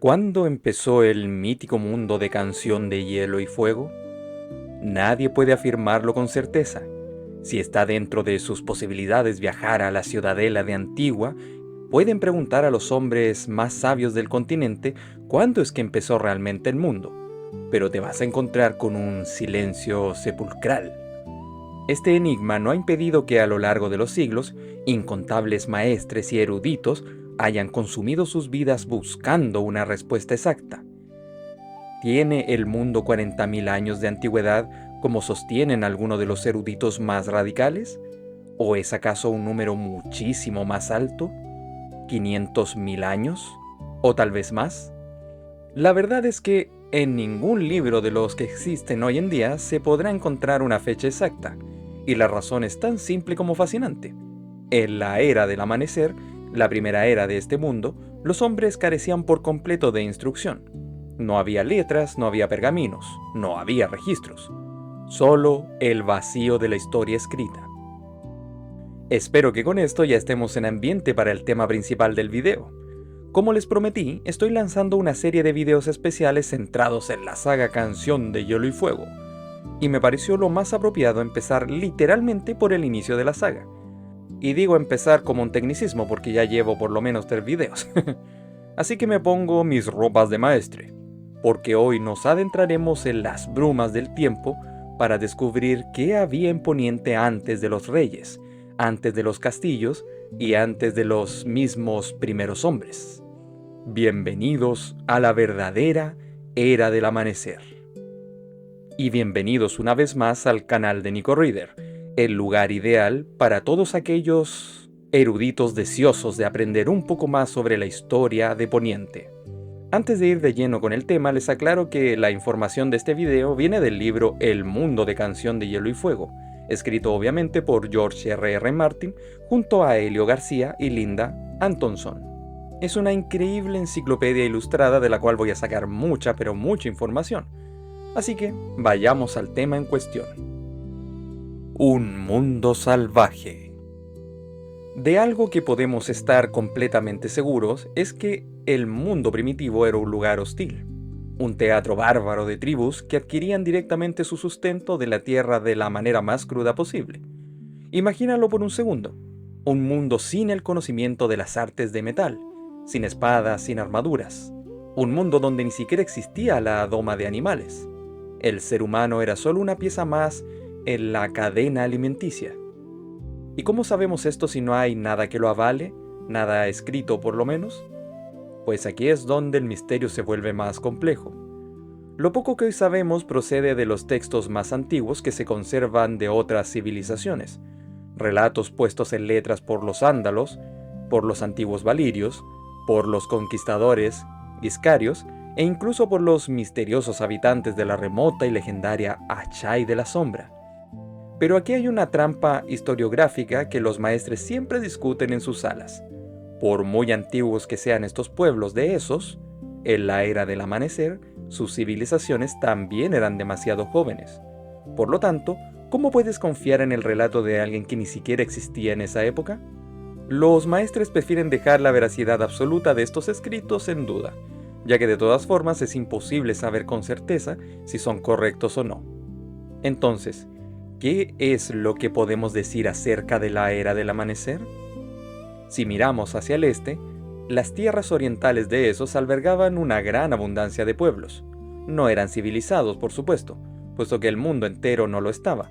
¿Cuándo empezó el mítico mundo de Canción de Hielo y Fuego? Nadie puede afirmarlo con certeza. Si está dentro de sus posibilidades viajar a la ciudadela de Antigua, pueden preguntar a los hombres más sabios del continente cuándo es que empezó realmente el mundo, pero te vas a encontrar con un silencio sepulcral. Este enigma no ha impedido que a lo largo de los siglos, incontables maestres y eruditos hayan consumido sus vidas buscando una respuesta exacta. ¿Tiene el mundo 40.000 años de antigüedad como sostienen algunos de los eruditos más radicales? ¿O es acaso un número muchísimo más alto? ¿500.000 años? ¿O tal vez más? La verdad es que en ningún libro de los que existen hoy en día se podrá encontrar una fecha exacta, y la razón es tan simple como fascinante. En la era del amanecer, la primera era de este mundo, los hombres carecían por completo de instrucción. No había letras, no había pergaminos, no había registros. Solo el vacío de la historia escrita. Espero que con esto ya estemos en ambiente para el tema principal del video. Como les prometí, estoy lanzando una serie de videos especiales centrados en la saga Canción de Hielo y Fuego, y me pareció lo más apropiado empezar literalmente por el inicio de la saga. Y digo empezar como un tecnicismo porque ya llevo por lo menos 3 videos. Así que me pongo mis ropas de maestre, porque hoy nos adentraremos en las brumas del tiempo para descubrir qué había en Poniente antes de los reyes, antes de los castillos y antes de los mismos primeros hombres. Bienvenidos a la verdadera era del amanecer. Y bienvenidos una vez más al canal de Nico Reader, el lugar ideal para todos aquellos eruditos deseosos de aprender un poco más sobre la historia de Poniente. Antes de ir de lleno con el tema, les aclaro que la información de este video viene del libro El mundo de Canción de Hielo y Fuego, escrito obviamente por George R.R. Martin junto a Helio García y Linda Antonson. Es una increíble enciclopedia ilustrada de la cual voy a sacar mucha pero mucha información. Así que vayamos al tema en cuestión. Un mundo salvaje. De algo que podemos estar completamente seguros es que el mundo primitivo era un lugar hostil, un teatro bárbaro de tribus que adquirían directamente su sustento de la tierra de la manera más cruda posible. Imagínalo por un segundo, un mundo sin el conocimiento de las artes de metal, sin espadas, sin armaduras, un mundo donde ni siquiera existía la doma de animales. El ser humano era solo una pieza más en la cadena alimenticia. ¿Y cómo sabemos esto si no hay nada que lo avale? Nada escrito por lo menos. Pues aquí es donde el misterio se vuelve más complejo. Lo poco que hoy sabemos procede de los textos más antiguos que se conservan de otras civilizaciones, relatos puestos en letras por los ándalos, por los antiguos valirios, por los conquistadores iscarios e incluso por los misteriosos habitantes de la remota y legendaria Achay de la Sombra. Pero aquí hay una trampa historiográfica que los maestres siempre discuten en sus salas. Por muy antiguos que sean estos pueblos de esos, en la era del amanecer, sus civilizaciones también eran demasiado jóvenes. Por lo tanto, ¿cómo puedes confiar en el relato de alguien que ni siquiera existía en esa época? Los maestres prefieren dejar la veracidad absoluta de estos escritos en duda, ya que de todas formas es imposible saber con certeza si son correctos o no. Entonces, ¿qué es lo que podemos decir acerca de la era del amanecer? Si miramos hacia el este, las tierras orientales de esos albergaban una gran abundancia de pueblos. No eran civilizados, por supuesto, puesto que el mundo entero no lo estaba,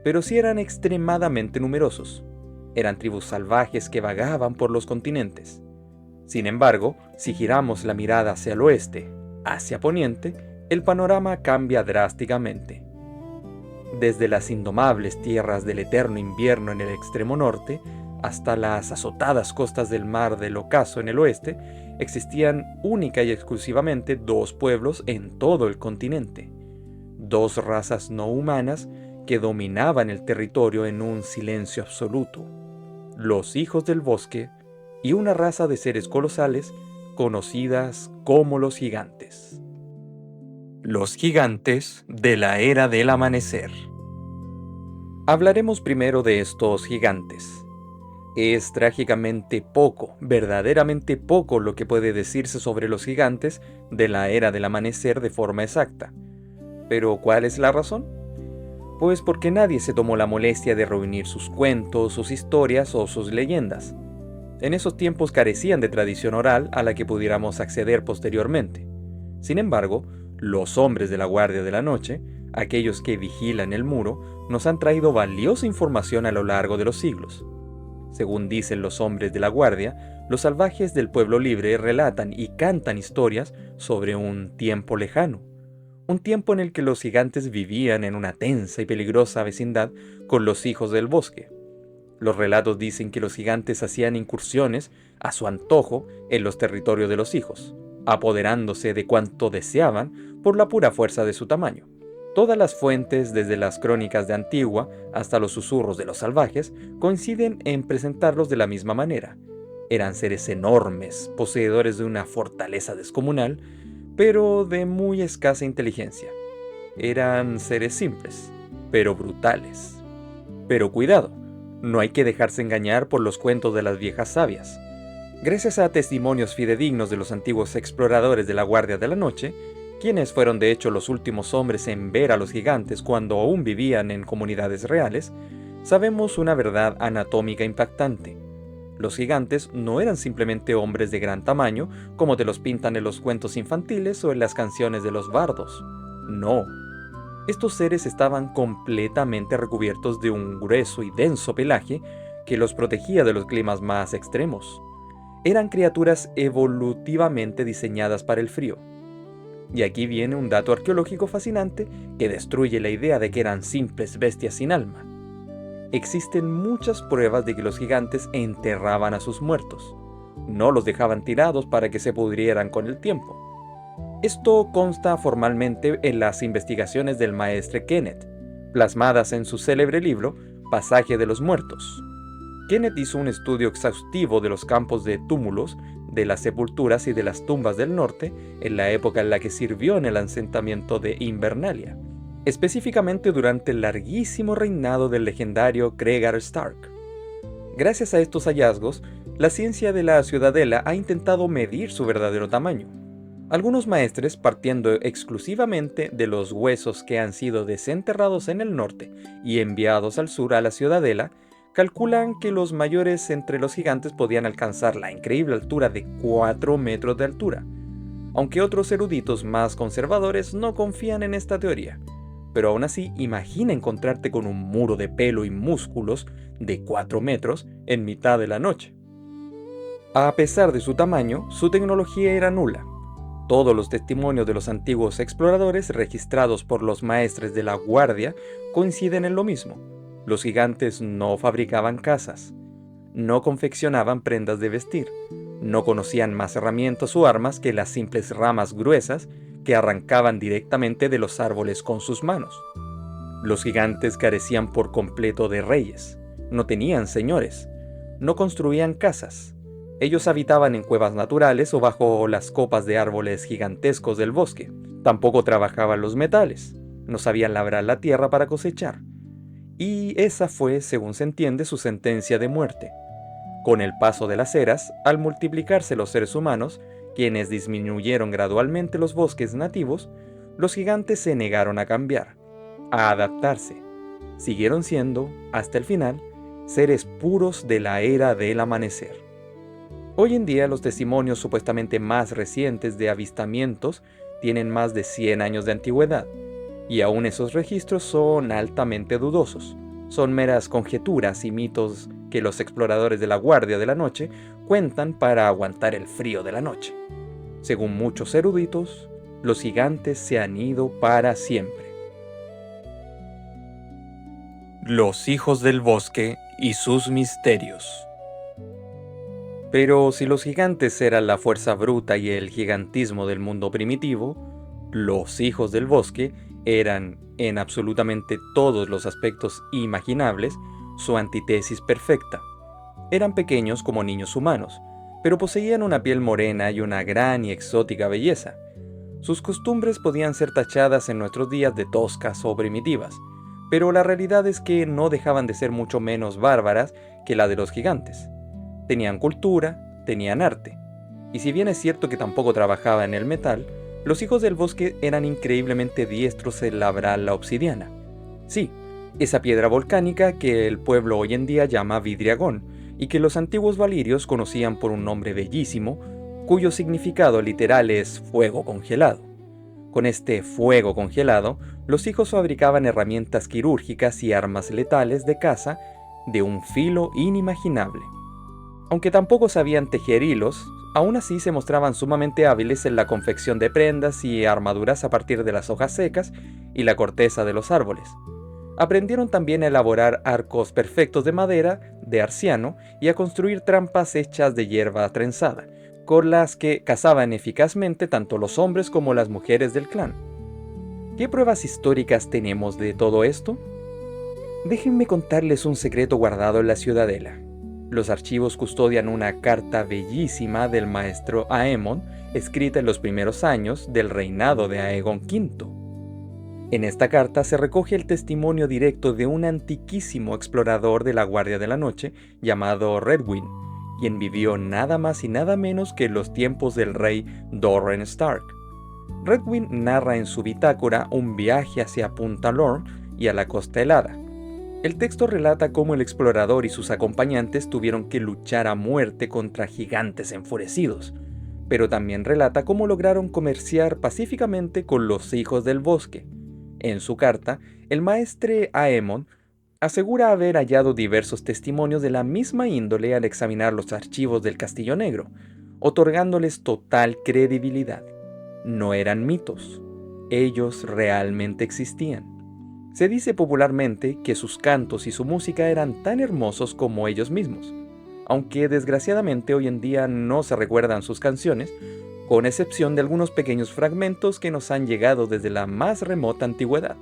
pero sí eran extremadamente numerosos. Eran tribus salvajes que vagaban por los continentes. Sin embargo, si giramos la mirada hacia el oeste, hacia poniente, el panorama cambia drásticamente. Desde las indomables tierras del eterno invierno en el extremo norte, hasta las azotadas costas del mar del Ocaso en el oeste, existían única y exclusivamente 2 pueblos en todo el continente. 2 razas no humanas que dominaban el territorio en un silencio absoluto. Los hijos del bosque y una raza de seres colosales conocidas como los gigantes. Los gigantes de la era del amanecer. Hablaremos primero de estos gigantes. Es trágicamente poco, verdaderamente poco lo que puede decirse sobre los gigantes de la era del amanecer de forma exacta. ¿Pero cuál es la razón? Pues porque nadie se tomó la molestia de reunir sus cuentos, sus historias o sus leyendas. En esos tiempos carecían de tradición oral a la que pudiéramos acceder posteriormente. Sin embargo, los hombres de la Guardia de la Noche, aquellos que vigilan el muro, nos han traído valiosa información a lo largo de los siglos. Según dicen los hombres de la Guardia, los salvajes del pueblo libre relatan y cantan historias sobre un tiempo lejano, un tiempo en el que los gigantes vivían en una tensa y peligrosa vecindad con los hijos del bosque. Los relatos dicen que los gigantes hacían incursiones a su antojo en los territorios de los hijos, apoderándose de cuanto deseaban por la pura fuerza de su tamaño. Todas las fuentes, desde las crónicas de Antigua hasta los susurros de los salvajes, coinciden en presentarlos de la misma manera. Eran seres enormes, poseedores de una fortaleza descomunal, pero de muy escasa inteligencia. Eran seres simples, pero brutales. Pero cuidado, no hay que dejarse engañar por los cuentos de las viejas sabias. Gracias a testimonios fidedignos de los antiguos exploradores de la Guardia de la Noche, quienes fueron de hecho los últimos hombres en ver a los gigantes cuando aún vivían en comunidades reales, sabemos una verdad anatómica impactante. Los gigantes no eran simplemente hombres de gran tamaño, como te los pintan en los cuentos infantiles o en las canciones de los bardos. No. Estos seres estaban completamente recubiertos de un grueso y denso pelaje que los protegía de los climas más extremos. Eran criaturas evolutivamente diseñadas para el frío. Y aquí viene un dato arqueológico fascinante que destruye la idea de que eran simples bestias sin alma. Existen muchas pruebas de que los gigantes enterraban a sus muertos. No los dejaban tirados para que se pudrieran con el tiempo. Esto consta formalmente en las investigaciones del maestre Kenneth, plasmadas en su célebre libro Pasaje de los Muertos. Kenneth hizo un estudio exhaustivo de los campos de túmulos, de las sepulturas y de las tumbas del norte en la época en la que sirvió en el asentamiento de Invernalia, específicamente durante el larguísimo reinado del legendario Cregar Stark. Gracias a estos hallazgos, la ciencia de la Ciudadela ha intentado medir su verdadero tamaño. Algunos maestres, partiendo exclusivamente de los huesos que han sido desenterrados en el norte y enviados al sur a la Ciudadela, calculan que los mayores entre los gigantes podían alcanzar la increíble altura de 4 metros de altura, aunque otros eruditos más conservadores no confían en esta teoría. Pero aún así, imagina encontrarte con un muro de pelo y músculos de 4 metros en mitad de la noche. A pesar de su tamaño, su tecnología era nula. Todos los testimonios de los antiguos exploradores registrados por los maestres de la Guardia coinciden en lo mismo. Los gigantes no fabricaban casas, no confeccionaban prendas de vestir, no conocían más herramientas o armas que las simples ramas gruesas que arrancaban directamente de los árboles con sus manos. Los gigantes carecían por completo de reyes, no tenían señores, no construían casas. Ellos habitaban en cuevas naturales o bajo las copas de árboles gigantescos del bosque. Tampoco trabajaban los metales, no sabían labrar la tierra para cosechar. Y esa fue, según se entiende, su sentencia de muerte. Con el paso de las eras, al multiplicarse los seres humanos, quienes disminuyeron gradualmente los bosques nativos, los gigantes se negaron a cambiar, a adaptarse. Siguieron siendo, hasta el final, seres puros de la era del amanecer. Hoy en día los testimonios supuestamente más recientes de avistamientos tienen más de 100 años de antigüedad, y aún esos registros son altamente dudosos. Son meras conjeturas y mitos que los exploradores de la Guardia de la Noche cuentan para aguantar el frío de la noche. Según muchos eruditos, los gigantes se han ido para siempre. Los hijos del bosque y sus misterios. Pero si los gigantes eran la fuerza bruta y el gigantismo del mundo primitivo, los hijos del bosque eran, en absolutamente todos los aspectos imaginables, su antítesis perfecta. Eran pequeños como niños humanos, pero poseían una piel morena y una gran y exótica belleza. Sus costumbres podían ser tachadas en nuestros días de toscas o primitivas, pero la realidad es que no dejaban de ser mucho menos bárbaras que la de los gigantes. Tenían cultura, tenían arte, y si bien es cierto que tampoco trabajaban en el metal, los hijos del bosque eran increíblemente diestros en labrar la obsidiana. Sí, esa piedra volcánica que el pueblo hoy en día llama vidriagón, y que los antiguos valirios conocían por un nombre bellísimo, cuyo significado literal es fuego congelado. Con este fuego congelado, los hijos fabricaban herramientas quirúrgicas y armas letales de caza de un filo inimaginable. Aunque tampoco sabían tejer hilos, aún así se mostraban sumamente hábiles en la confección de prendas y armaduras a partir de las hojas secas y la corteza de los árboles. Aprendieron también a elaborar arcos perfectos de madera, de arciano, y a construir trampas hechas de hierba trenzada, con las que cazaban eficazmente tanto los hombres como las mujeres del clan. ¿Qué pruebas históricas tenemos de todo esto? Déjenme contarles un secreto guardado en la ciudadela. Los archivos custodian una carta bellísima del maestro Aemon, escrita en los primeros años del reinado de Aegon V. En esta carta se recoge el testimonio directo de un antiquísimo explorador de la Guardia de la Noche llamado Redwyn, quien vivió nada más y nada menos que en los tiempos del rey Dorren Stark. Redwyn narra en su bitácora un viaje hacia Punta Lorne y a la Costa Helada. El texto relata cómo el explorador y sus acompañantes tuvieron que luchar a muerte contra gigantes enfurecidos, pero también relata cómo lograron comerciar pacíficamente con los hijos del bosque. En su carta, el maestre Aemon asegura haber hallado diversos testimonios de la misma índole al examinar los archivos del Castillo Negro, otorgándoles total credibilidad. No eran mitos, ellos realmente existían. Se dice popularmente que sus cantos y su música eran tan hermosos como ellos mismos, aunque desgraciadamente hoy en día no se recuerdan sus canciones, con excepción de algunos pequeños fragmentos que nos han llegado desde la más remota antigüedad.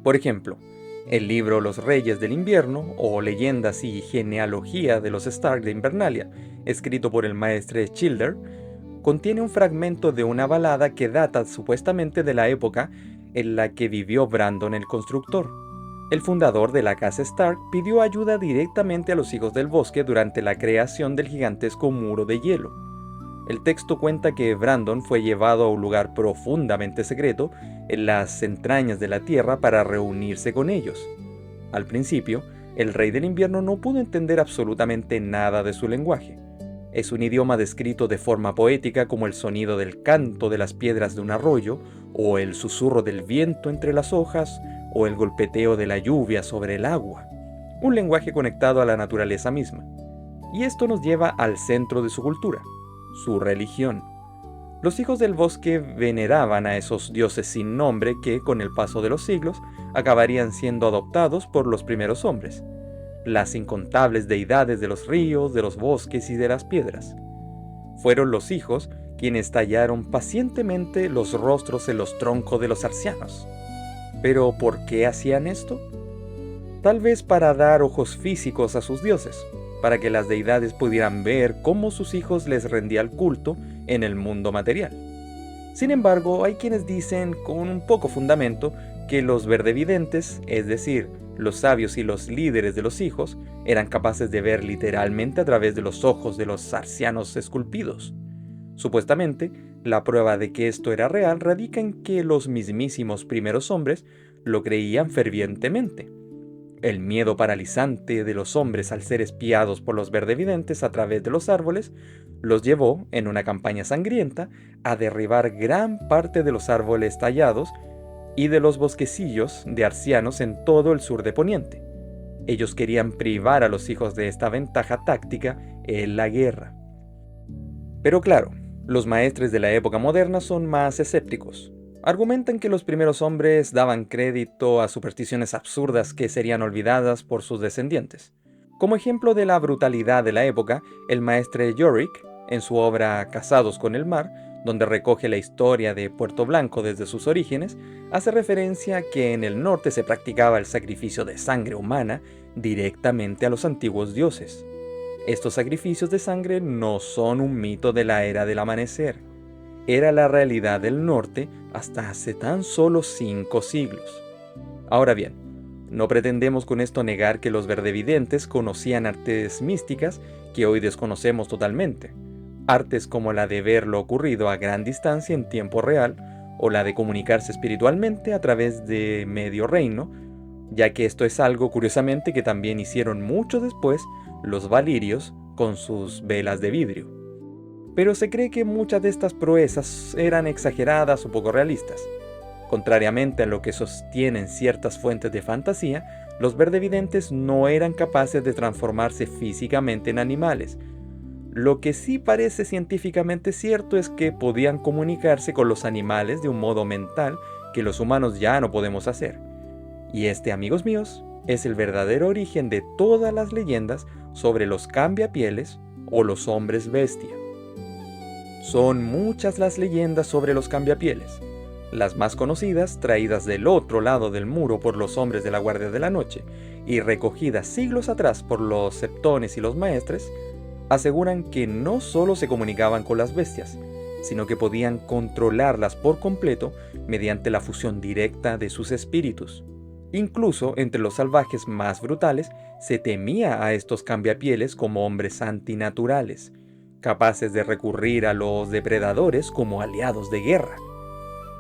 Por ejemplo, el libro Los Reyes del Invierno, o Leyendas y Genealogía de los Stark de Invernalia, escrito por el maestre Childer, contiene un fragmento de una balada que data supuestamente de la época en la que vivió Brandon el Constructor. El fundador de la casa Stark pidió ayuda directamente a los hijos del bosque durante la creación del gigantesco muro de hielo. El texto cuenta que Brandon fue llevado a un lugar profundamente secreto en las entrañas de la tierra para reunirse con ellos. Al principio, el rey del invierno no pudo entender absolutamente nada de su lenguaje. Es un idioma descrito de forma poética como el sonido del canto de las piedras de un arroyo, o el susurro del viento entre las hojas, o el golpeteo de la lluvia sobre el agua. Un lenguaje conectado a la naturaleza misma. Y esto nos lleva al centro de su cultura, su religión. Los hijos del bosque veneraban a esos dioses sin nombre que, con el paso de los siglos, acabarían siendo adoptados por los primeros hombres, las incontables deidades de los ríos, de los bosques y de las piedras. Fueron los hijos quienes tallaron pacientemente los rostros en los troncos de los arcianos. ¿Pero por qué hacían esto? Tal vez para dar ojos físicos a sus dioses, para que las deidades pudieran ver cómo sus hijos les rendían culto en el mundo material. Sin embargo, hay quienes dicen, con un poco fundamento, que los verdevidentes, es decir, los sabios y los líderes de los hijos, eran capaces de ver literalmente a través de los ojos de los arcianos esculpidos. Supuestamente, la prueba de que esto era real radica en que los mismísimos primeros hombres lo creían fervientemente. El miedo paralizante de los hombres al ser espiados por los verdevidentes a través de los árboles los llevó, en una campaña sangrienta, a derribar gran parte de los árboles tallados y de los bosquecillos de arcianos en todo el sur de Poniente. Ellos querían privar a los hijos de esta ventaja táctica en la guerra. Pero claro, los maestres de la época moderna son más escépticos. Argumentan que los primeros hombres daban crédito a supersticiones absurdas que serían olvidadas por sus descendientes. Como ejemplo de la brutalidad de la época, el maestre Yorick, en su obra Casados con el Mar, donde recoge la historia de Puerto Blanco desde sus orígenes, hace referencia a que en el norte se practicaba el sacrificio de sangre humana directamente a los antiguos dioses. Estos sacrificios de sangre no son un mito de la era del amanecer. Era la realidad del norte hasta hace tan solo 5 siglos. Ahora bien, No pretendemos con esto negar que los verdevidentes conocían artes místicas que hoy desconocemos totalmente. Artes como la de ver lo ocurrido a gran distancia en tiempo real, o la de comunicarse espiritualmente a través de medio reino, ya que esto es algo curiosamente que también hicieron mucho después los valirios con sus velas de vidrio. Pero se cree que muchas de estas proezas eran exageradas o poco realistas. Contrariamente a lo que sostienen ciertas fuentes de fantasía, los verdevidentes no eran capaces de transformarse físicamente en animales. Lo que sí parece científicamente cierto es que podían comunicarse con los animales de un modo mental que los humanos ya no podemos hacer. Y este, amigos míos, es el verdadero origen de todas las leyendas sobre los cambiapieles o los hombres bestia. Son muchas las leyendas sobre los cambiapieles. Las más conocidas, traídas del otro lado del muro por los hombres de la Guardia de la Noche y recogidas siglos atrás por los septones y los maestres, aseguran que no solo se comunicaban con las bestias, sino que podían controlarlas por completo mediante la fusión directa de sus espíritus. Incluso entre los salvajes más brutales se temía a estos cambiapieles como hombres antinaturales, capaces de recurrir a los depredadores como aliados de guerra.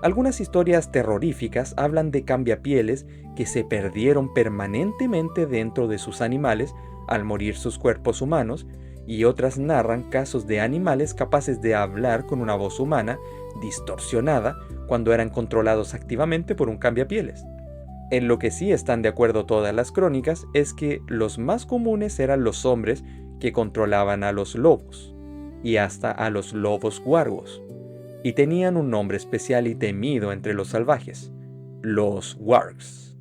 Algunas historias terroríficas hablan de cambiapieles que se perdieron permanentemente dentro de sus animales al morir sus cuerpos humanos, y otras narran casos de animales capaces de hablar con una voz humana distorsionada cuando eran controlados activamente por un cambiapieles. En lo que sí están de acuerdo todas las crónicas es que los más comunes eran los hombres que controlaban a los lobos, y hasta a los lobos guargos, y tenían un nombre especial y temido entre los salvajes: los wargs.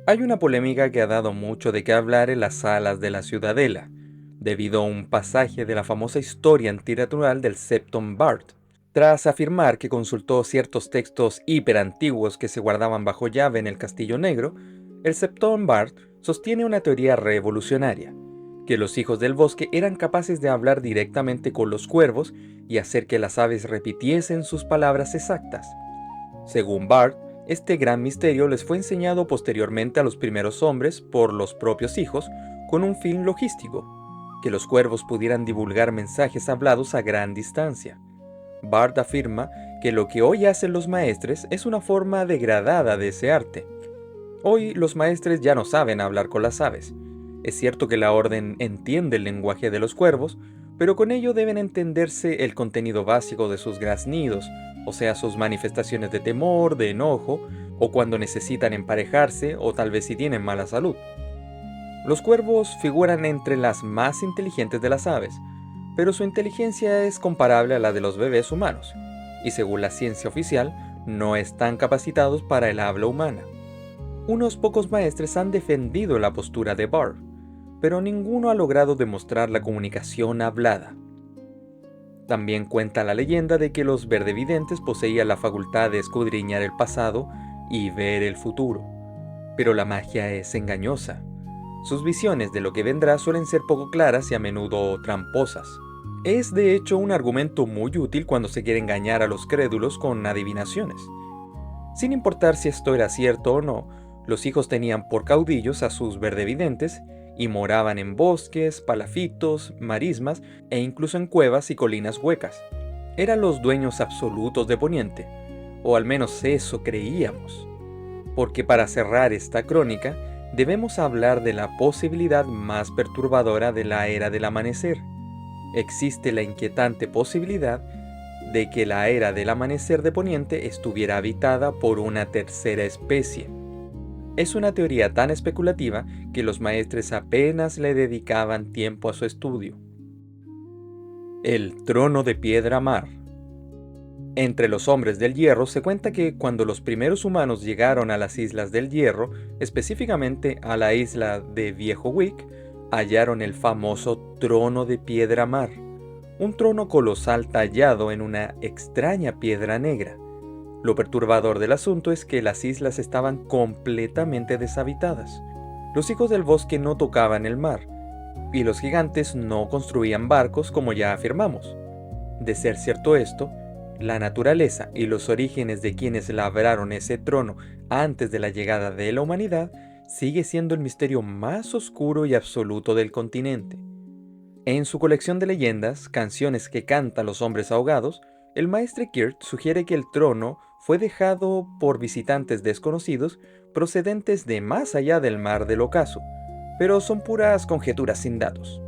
Hay una polémica que ha dado mucho de qué hablar en las salas de la Ciudadela, debido a un pasaje de la famosa historia antinatural del Septon Bard. Tras afirmar que consultó ciertos textos hiperantiguos que se guardaban bajo llave en el Castillo Negro, el Septon Bard sostiene una teoría revolucionaria: que los hijos del bosque eran capaces de hablar directamente con los cuervos y hacer que las aves repitiesen sus palabras exactas. Según Bard, este gran misterio les fue enseñado posteriormente a los primeros hombres por los propios hijos con un fin logístico: que los cuervos pudieran divulgar mensajes hablados a gran distancia. Bard afirma que lo que hoy hacen los maestres es una forma degradada de ese arte. Hoy los maestres ya no saben hablar con las aves. Es cierto que la orden entiende el lenguaje de los cuervos, pero con ello deben entenderse el contenido básico de sus graznidos, o sea, sus manifestaciones de temor, de enojo, o cuando necesitan emparejarse, o tal vez si tienen mala salud. Los cuervos figuran entre las más inteligentes de las aves, pero su inteligencia es comparable a la de los bebés humanos, y según la ciencia oficial, no están capacitados para el habla humana. Unos pocos maestres han defendido la postura de Bard, pero ninguno ha logrado demostrar la comunicación hablada. También cuenta la leyenda de que los verdevidentes poseían la facultad de escudriñar el pasado y ver el futuro, pero la magia es engañosa. Sus visiones de lo que vendrá suelen ser poco claras y a menudo tramposas. Es de hecho un argumento muy útil cuando se quiere engañar a los crédulos con adivinaciones. Sin importar si esto era cierto o no, los hijos tenían por caudillos a sus verdevidentes y moraban en bosques, palafitos, marismas e incluso en cuevas y colinas huecas. Eran los dueños absolutos de Poniente, o al menos eso creíamos. Porque para cerrar esta crónica, debemos hablar de la posibilidad más perturbadora de la era del amanecer. Existe la inquietante posibilidad de que la era del amanecer de Poniente estuviera habitada por una tercera especie. Es una teoría tan especulativa que los maestres apenas le dedicaban tiempo a su estudio. El trono de piedra mar. Entre los hombres del hierro se cuenta que cuando los primeros humanos llegaron a las islas del hierro, específicamente a la isla de Viejo Wick, hallaron el famoso trono de piedra mar, un trono colosal tallado en una extraña piedra negra. Lo perturbador del asunto es que las islas estaban completamente deshabitadas. Los hijos del bosque no tocaban el mar, y los gigantes no construían barcos como ya afirmamos. De ser cierto esto, la naturaleza y los orígenes de quienes labraron ese trono antes de la llegada de la humanidad sigue siendo el misterio más oscuro y absoluto del continente. En su colección de leyendas, Canciones que cantan los hombres ahogados, el maestre Kirk sugiere que el trono fue dejado por visitantes desconocidos procedentes de más allá del mar del ocaso, pero son puras conjeturas sin datos.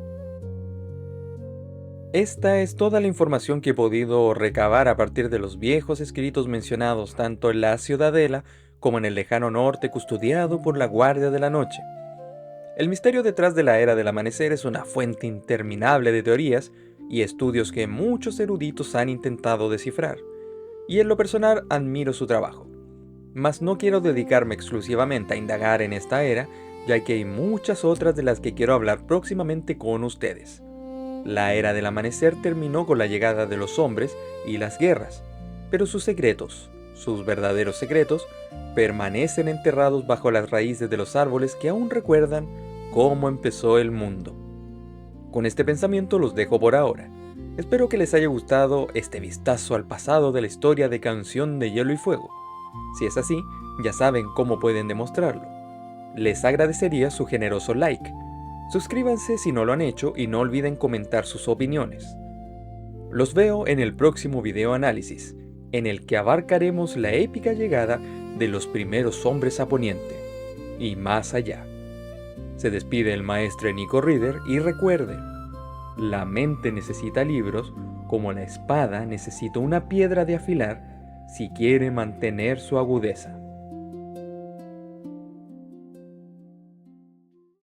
Esta es toda la información que he podido recabar a partir de los viejos escritos mencionados tanto en la Ciudadela como en el lejano norte custodiado por la Guardia de la Noche. El misterio detrás de la Era del Amanecer es una fuente interminable de teorías y estudios que muchos eruditos han intentado descifrar, y en lo personal admiro su trabajo. Mas no quiero dedicarme exclusivamente a indagar en esta era, ya que hay muchas otras de las que quiero hablar próximamente con ustedes. La Era del Amanecer terminó con la llegada de los hombres y las guerras, pero sus secretos, sus verdaderos secretos, permanecen enterrados bajo las raíces de los árboles que aún recuerdan cómo empezó el mundo. Con este pensamiento los dejo por ahora. Espero que les haya gustado este vistazo al pasado de la historia de Canción de Hielo y Fuego. Si es así, ya saben cómo pueden demostrarlo. Les agradecería su generoso like. Suscríbanse si no lo han hecho y no olviden comentar sus opiniones. Los veo en el próximo video análisis, en el que abarcaremos la épica llegada de los primeros hombres a Poniente, y más allá. Se despide el maestre Nico Reader y recuerden, la mente necesita libros como la espada necesita una piedra de afilar si quiere mantener su agudeza.